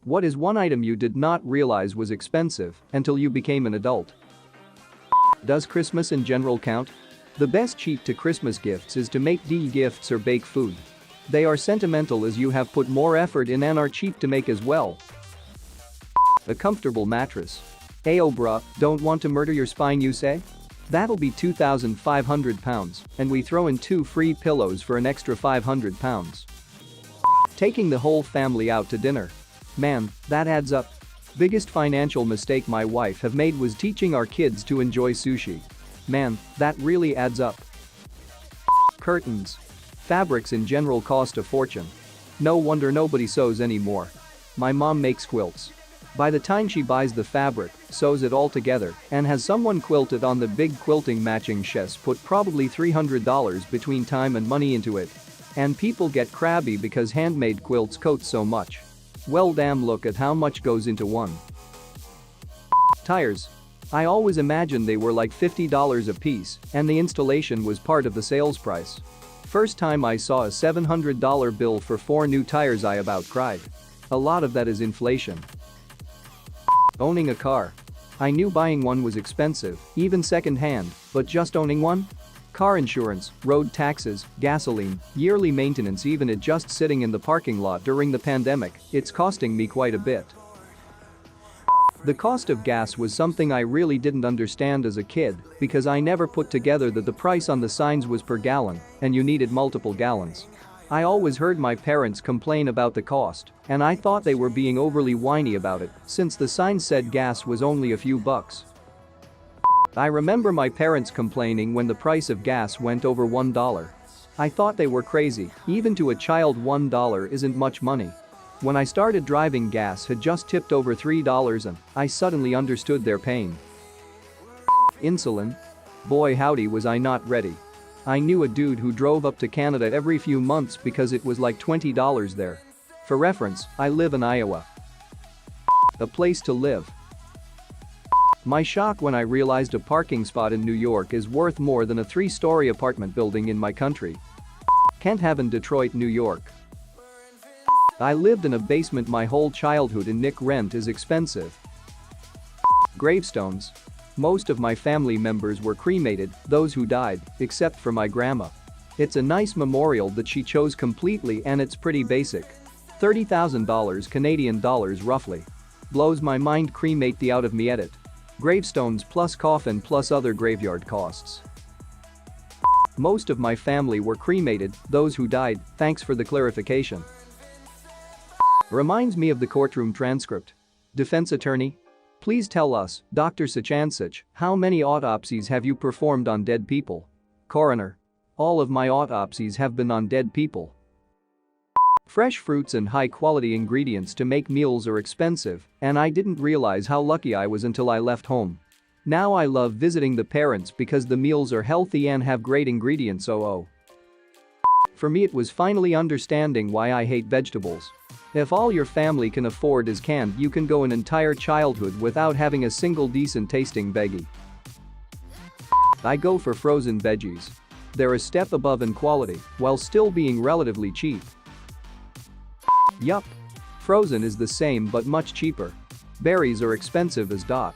What is one item you did not realize was expensive until you became an adult? Does Christmas in general count? The best cheat to Christmas gifts is to make gifts or bake food. They are sentimental as you have put more effort in and are cheap to make as well. A comfortable mattress. Ayo bruh, don't want to murder your spine you say? That'll be 2,500 pounds, and we throw in 2 free pillows for an extra 500 pounds. Taking the whole family out to dinner. Man, that adds up. Biggest financial mistake my wife have made was teaching our kids to enjoy sushi. Man, that really adds up. Curtains. Fabrics in general cost a fortune. No wonder nobody sews anymore. My mom makes quilts. By the time she buys the fabric, sews it all together, and has someone quilt it on the big quilting matching she's put probably $300 between time and money into it. And people get crabby because handmade quilts cost so much. Well damn, look at how much goes into one. Tires. I always imagined they were like $50 a piece, and the installation was part of the sales price. First time I saw a $700 bill for 4 new tires I about cried. A lot of that is inflation. Owning a car. I knew buying one was expensive, even second-hand, but just owning one? Car insurance, road taxes, gasoline, yearly maintenance, even it just sitting in the parking lot during the pandemic, it's costing me quite a bit. The cost of gas was something I really didn't understand as a kid because I never put together that the price on the signs was per gallon and you needed multiple gallons. I always heard my parents complain about the cost, and I thought they were being overly whiny about it since the sign said gas was only a few bucks. I remember my parents complaining when the price of gas went over $1. I thought they were crazy, even to a child $1 isn't much money. When I started driving, gas had just tipped over $3 and I suddenly understood their pain. Insulin? Boy howdy was I not ready. I knew a dude who drove up to Canada every few months because it was like $20 there. For reference, I live in Iowa. A place to live. My shock when I realized a parking spot in New York is worth more than a 3-story apartment building in my country. Can't have in Detroit, New York. I lived in a basement my whole childhood and rent is expensive. Gravestones. Most of my family members were cremated, those who died, except for my grandma. It's a nice memorial that she chose completely and it's pretty basic. $30,000 Canadian dollars roughly. Blows my mind, cremate the out of me edit. Gravestones plus coffin plus other graveyard costs. Most of my family were cremated, those who died, thanks for the clarification. Reminds me of the courtroom transcript. Defense attorney? Please tell us, Dr. Sachansich, how many autopsies have you performed on dead people? Coroner. All of my autopsies have been on dead people. Fresh fruits and high-quality ingredients to make meals are expensive, and I didn't realize how lucky I was until I left home. Now I love visiting the parents because the meals are healthy and have great ingredients. For me it was finally understanding why I hate vegetables. If all your family can afford is canned, you can go an entire childhood without having a single decent tasting veggie. I go for frozen veggies. They're a step above in quality while still being relatively cheap. Yup. Frozen is the same but much cheaper. Berries are expensive as dot.